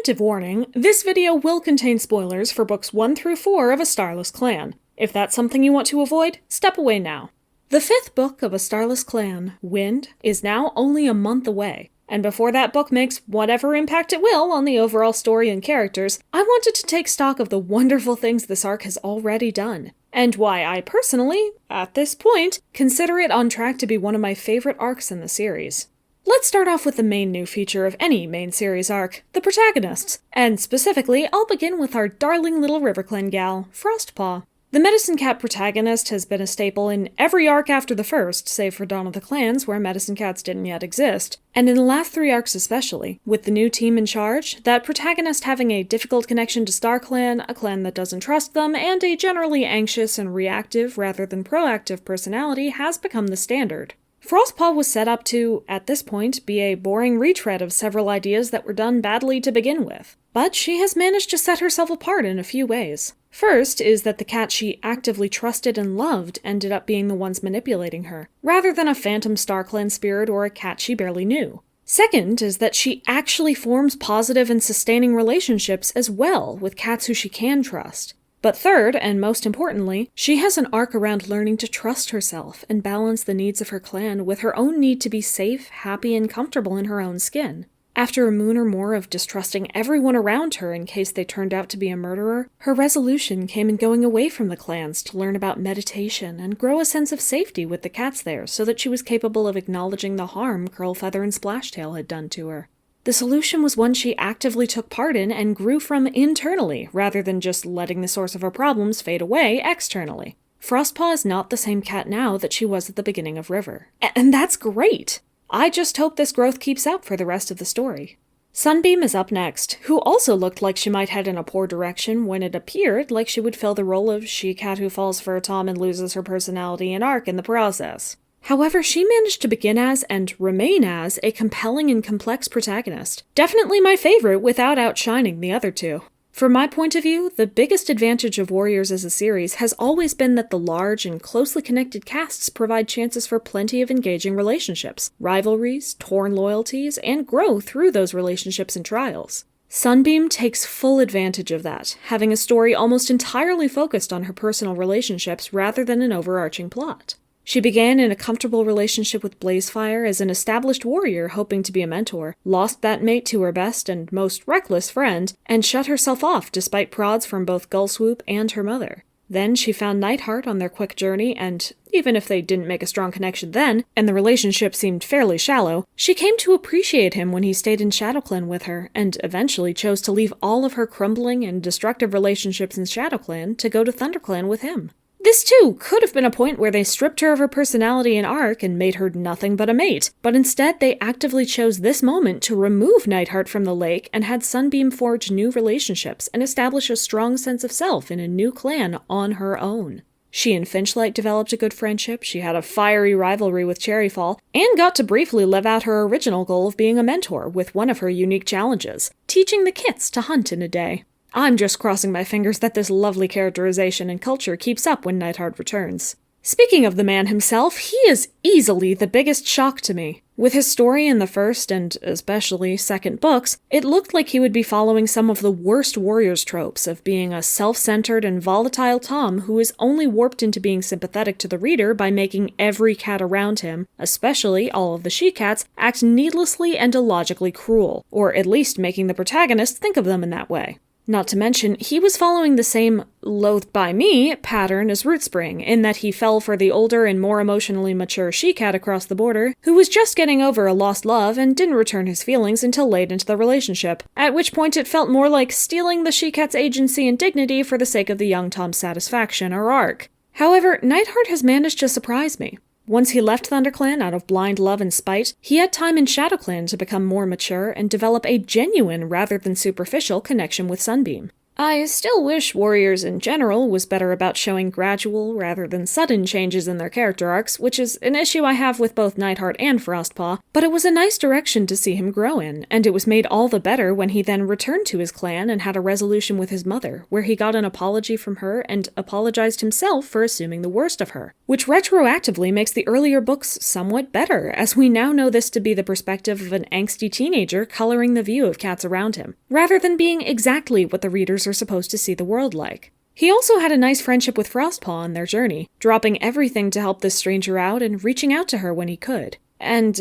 Preemptive warning, this video will contain spoilers for books 1 through 4 of A Starless Clan. If that's something you want to avoid, step away now. The 5th book of A Starless Clan, Wind, is now only a month away, and before that book makes whatever impact it will on the overall story and characters, I wanted to take stock of the wonderful things this arc has already done, and why I personally, at this point, consider it on track to be one of my favorite arcs in the series. Let's start off with the main new feature of any main series arc, the protagonists, and specifically, I'll begin with our darling little RiverClan gal, Frostpaw. The Medicine Cat protagonist has been a staple in every arc after the first, save for Dawn of the Clans, where Medicine Cats didn't yet exist, and in the last 3 arcs especially, with the new team in charge, that protagonist having a difficult connection to StarClan, a clan that doesn't trust them, and a generally anxious and reactive rather than proactive personality has become the standard. Frostpaw was set up to, at this point, be a boring retread of several ideas that were done badly to begin with. But she has managed to set herself apart in a few ways. First is that the cat she actively trusted and loved ended up being the ones manipulating her, rather than a phantom StarClan spirit or a cat she barely knew. Second is that she actually forms positive and sustaining relationships as well with cats who she can trust. But third, and most importantly, she has an arc around learning to trust herself and balance the needs of her clan with her own need to be safe, happy, and comfortable in her own skin. After a moon or more of distrusting everyone around her in case they turned out to be a murderer, her resolution came in going away from the clans to learn about meditation and grow a sense of safety with the cats there so that she was capable of acknowledging the harm Curlfeather and Splashtail had done to her. The solution was one she actively took part in and grew from internally, rather than just letting the source of her problems fade away externally. Frostpaw is not the same cat now that she was at the beginning of River. And that's great! I just hope this growth keeps up for the rest of the story. Sunbeam is up next, who also looked like she might head in a poor direction when it appeared like she would fill the role of she-cat who falls for a Tom and loses her personality and arc in the process. However, she managed to begin as, and remain as, a compelling and complex protagonist. Definitely my favorite without outshining the other two. From my point of view, the biggest advantage of Warriors as a series has always been that the large and closely connected casts provide chances for plenty of engaging relationships, rivalries, torn loyalties, and grow through those relationships and trials. Sunbeam takes full advantage of that, having a story almost entirely focused on her personal relationships rather than an overarching plot. She began in a comfortable relationship with Blazefire as an established warrior hoping to be a mentor, lost that mate to her best and most reckless friend, and shut herself off despite prods from both Gullswoop and her mother. Then she found Nightheart on their quick journey, and even if they didn't make a strong connection then, and the relationship seemed fairly shallow, she came to appreciate him when he stayed in ShadowClan with her, and eventually chose to leave all of her crumbling and destructive relationships in ShadowClan to go to Thunderclan with him. This, too, could have been a point where they stripped her of her personality and arc and made her nothing but a mate, but instead they actively chose this moment to remove Nightheart from the lake and had Sunbeam forge new relationships and establish a strong sense of self in a new clan on her own. She and Finchlight developed a good friendship, she had a fiery rivalry with Cherryfall, and got to briefly live out her original goal of being a mentor with one of her unique challenges, teaching the kits to hunt in a day. I'm just crossing my fingers that this lovely characterization and culture keeps up when Nightheart returns. Speaking of the man himself, he is easily the biggest shock to me. With his story in the first, and especially second books, it looked like he would be following some of the worst Warriors tropes of being a self-centered and volatile Tom who is only warped into being sympathetic to the reader by making every cat around him, especially all of the she-cats, act needlessly and illogically cruel, or at least making the protagonist think of them in that way. Not to mention, he was following the same loathed by me pattern as Rootspring, in that he fell for the older and more emotionally mature she-cat across the border, who was just getting over a lost love and didn't return his feelings until late into the relationship, at which point it felt more like stealing the she-cat's agency and dignity for the sake of the young Tom's satisfaction or arc. However, Nightheart has managed to surprise me. Once he left Thunderclan out of blind love and spite, he had time in ShadowClan to become more mature and develop a genuine rather than superficial connection with Sunbeam. I still wish Warriors in general was better about showing gradual rather than sudden changes in their character arcs, which is an issue I have with both Nightheart and Frostpaw, but it was a nice direction to see him grow in, and it was made all the better when he then returned to his clan and had a resolution with his mother, where he got an apology from her and apologized himself for assuming the worst of her, which retroactively makes the earlier books somewhat better, as we now know this to be the perspective of an angsty teenager coloring the view of cats around him, rather than being exactly what the readers are supposed to see the world like. He also had a nice friendship with Frostpaw on their journey, dropping everything to help this stranger out and reaching out to her when he could. And,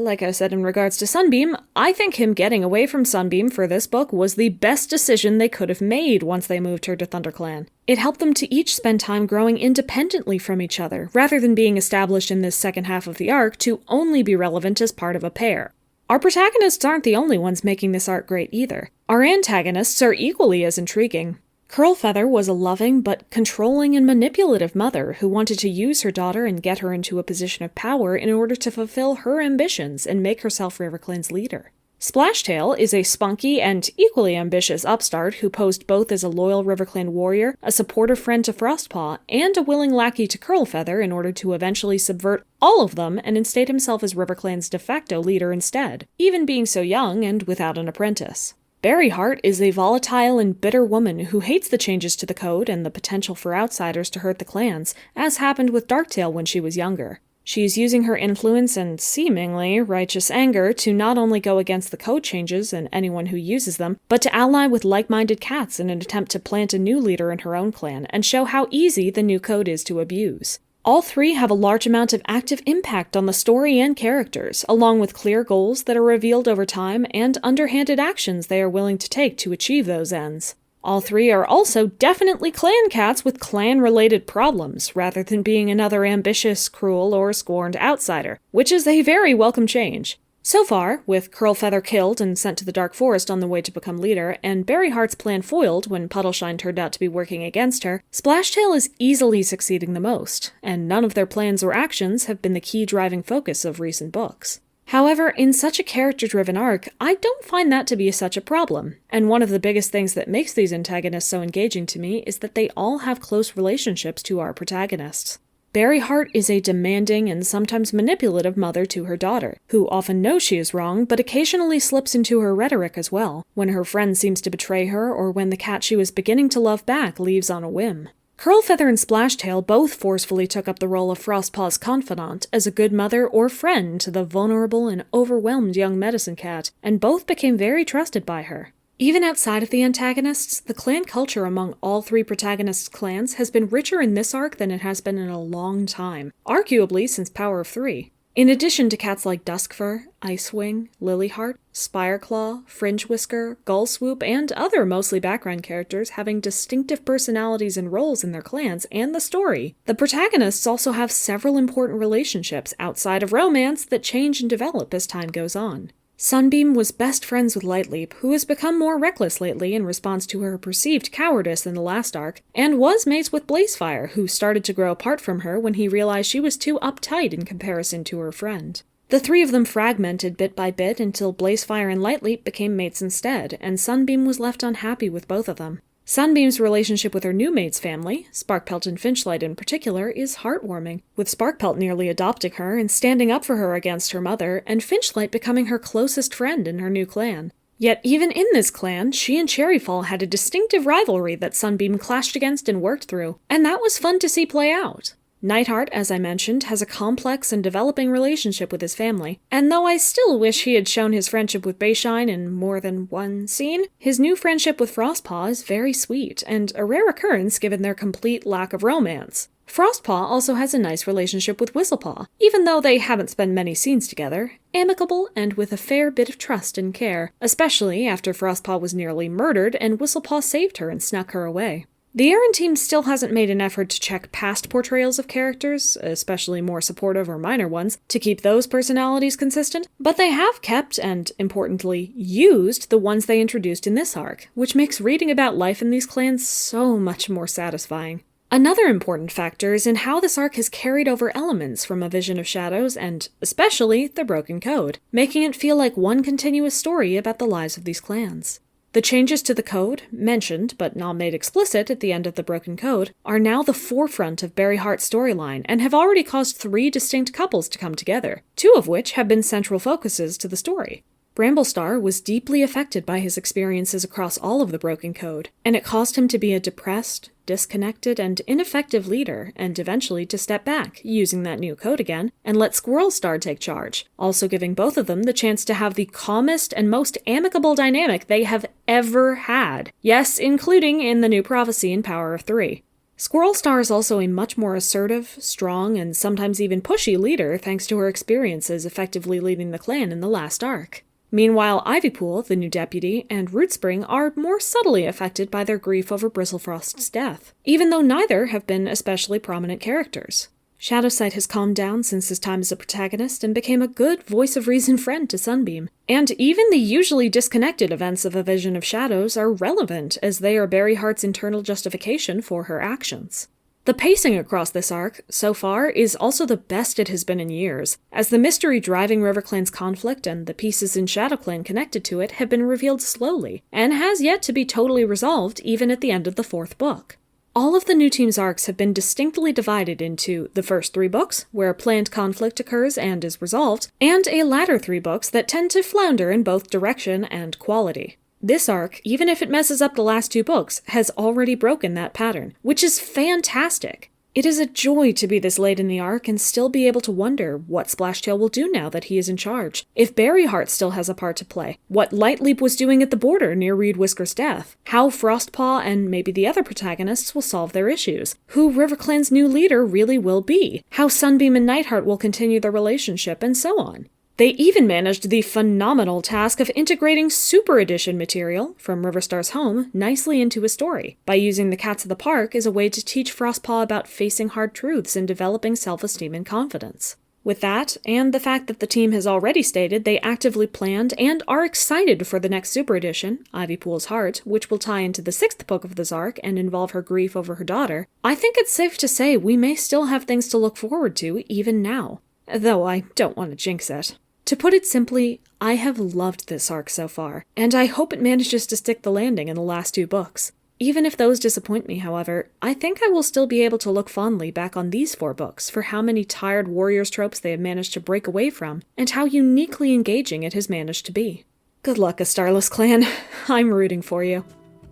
like I said in regards to Sunbeam, I think him getting away from Sunbeam for this book was the best decision they could have made once they moved her to Thunderclan. It helped them to each spend time growing independently from each other, rather than being established in this second half of the arc to only be relevant as part of a pair. Our protagonists aren't the only ones making this arc great either. Our antagonists are equally as intriguing. Curlfeather was a loving but controlling and manipulative mother who wanted to use her daughter and get her into a position of power in order to fulfill her ambitions and make herself RiverClan's leader. Splashtail is a spunky and equally ambitious upstart who posed both as a loyal RiverClan warrior, a supportive friend to Frostpaw, and a willing lackey to Curlfeather in order to eventually subvert all of them and instate himself as RiverClan's de facto leader instead, even being so young and without an apprentice. Berryheart is a volatile and bitter woman who hates the changes to the code and the potential for outsiders to hurt the clans, as happened with Darktail when she was younger. She is using her influence and seemingly righteous anger to not only go against the code changes and anyone who uses them, but to ally with like-minded cats in an attempt to plant a new leader in her own clan and show how easy the new code is to abuse. All three have a large amount of active impact on the story and characters, along with clear goals that are revealed over time and underhanded actions they are willing to take to achieve those ends. All three are also definitely clan cats with clan-related problems, rather than being another ambitious, cruel, or scorned outsider, which is a very welcome change. So far, with Curlfeather killed and sent to the Dark Forest on the way to become leader, and Berryheart's plan foiled when Puddleshine turned out to be working against her, Splashtail is easily succeeding the most, and none of their plans or actions have been the key driving focus of recent books. However, in such a character-driven arc, I don't find that to be such a problem, and one of the biggest things that makes these antagonists so engaging to me is that they all have close relationships to our protagonists. Berryheart is a demanding and sometimes manipulative mother to her daughter, who often knows she is wrong, but occasionally slips into her rhetoric as well, when her friend seems to betray her or when the cat she was beginning to love back leaves on a whim. Curlfeather and Splashtail both forcefully took up the role of Frostpaw's confidant as a good mother or friend to the vulnerable and overwhelmed young medicine cat, and both became very trusted by her. Even outside of the antagonists, the clan culture among all three protagonists' clans has been richer in this arc than it has been in a long time, arguably since Power of Three. In addition to cats like Duskfur, Icewing, Lilyheart, Spireclaw, Fringewhisker, Gullswoop, and other mostly background characters having distinctive personalities and roles in their clans and the story, the protagonists also have several important relationships outside of romance that change and develop as time goes on. Sunbeam was best friends with Lightleap, who has become more reckless lately in response to her perceived cowardice in the last arc, and was mates with Blazefire, who started to grow apart from her when he realized she was too uptight in comparison to her friend. The three of them fragmented bit by bit until Blazefire and Lightleap became mates instead, and Sunbeam was left unhappy with both of them. Sunbeam's relationship with her new mate's family, Sparkpelt and Finchlight in particular, is heartwarming, with Sparkpelt nearly adopting her and standing up for her against her mother, and Finchlight becoming her closest friend in her new clan. Yet even in this clan, she and Cherryfall had a distinctive rivalry that Sunbeam clashed against and worked through, and that was fun to see play out. Nightheart, as I mentioned, has a complex and developing relationship with his family, and though I still wish he had shown his friendship with Bayshine in more than one scene, his new friendship with Frostpaw is very sweet, and a rare occurrence given their complete lack of romance. Frostpaw also has a nice relationship with Whistlepaw, even though they haven't spent many scenes together, amicable and with a fair bit of trust and care, especially after Frostpaw was nearly murdered and Whistlepaw saved her and snuck her away. The Aaron team still hasn't made an effort to check past portrayals of characters, especially more supportive or minor ones, to keep those personalities consistent, but they have kept, and importantly, used the ones they introduced in this arc, which makes reading about life in these clans so much more satisfying. Another important factor is in how this arc has carried over elements from A Vision of Shadows and, especially, The Broken Code, making it feel like one continuous story about the lives of these clans. The changes to the code, mentioned but not made explicit at the end of the Broken Code, are now the forefront of Berryheart's storyline and have already caused 3 distinct couples to come together, 2 of which have been central focuses to the story. Bramblestar was deeply affected by his experiences across all of the Broken Code, and it caused him to be a depressed, disconnected, and ineffective leader, and eventually to step back, using that new code again, and let Squirrelstar take charge, also giving both of them the chance to have the calmest and most amicable dynamic they have ever had. Yes, including in the new prophecy in Power of 3. Squirrelstar is also a much more assertive, strong, and sometimes even pushy leader thanks to her experiences effectively leading the clan in the last arc. Meanwhile, Ivypool, the new deputy, and Rootspring are more subtly affected by their grief over Bristlefrost's death, even though neither have been especially prominent characters. Shadowsight has calmed down since his time as a protagonist and became a good voice-of-reason friend to Sunbeam, and even the usually disconnected events of A Vision of Shadows are relevant as they are Berryheart's internal justification for her actions. The pacing across this arc, so far, is also the best it has been in years, as the mystery driving RiverClan's conflict and the pieces in ShadowClan connected to it have been revealed slowly, and has yet to be totally resolved even at the end of the 4th book. All of the new team's arcs have been distinctly divided into the first 3 books, where planned conflict occurs and is resolved, and a latter 3 books that tend to flounder in both direction and quality. This arc, even if it messes up the last 2 books, has already broken that pattern, which is fantastic. It is a joy to be this late in the arc and still be able to wonder what Splashtail will do now that he is in charge, if Berryheart still has a part to play, what Lightleap was doing at the border near Reed Whisker's death, how Frostpaw and maybe the other protagonists will solve their issues, who RiverClan's new leader really will be, how Sunbeam and Nightheart will continue their relationship, and so on. They even managed the phenomenal task of integrating Super Edition material from Riverstar's home nicely into his story, by using the Cats of the Park as a way to teach Frostpaw about facing hard truths and developing self-esteem and confidence. With that, and the fact that the team has already stated they actively planned and are excited for the next Super Edition, Ivypool's Heart, which will tie into the 6th book of this arc and involve her grief over her daughter, I think it's safe to say we may still have things to look forward to even now. Though I don't want to jinx it. To put it simply, I have loved this arc so far, and I hope it manages to stick the landing in the last 2 books. Even if those disappoint me, however, I think I will still be able to look fondly back on these 4 books for how many tired warriors tropes they have managed to break away from, and how uniquely engaging it has managed to be. Good luck, A Starless Clan. I'm rooting for you.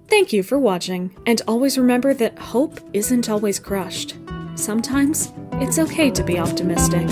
Thank you for watching, and always remember that hope isn't always crushed. Sometimes, it's okay to be optimistic.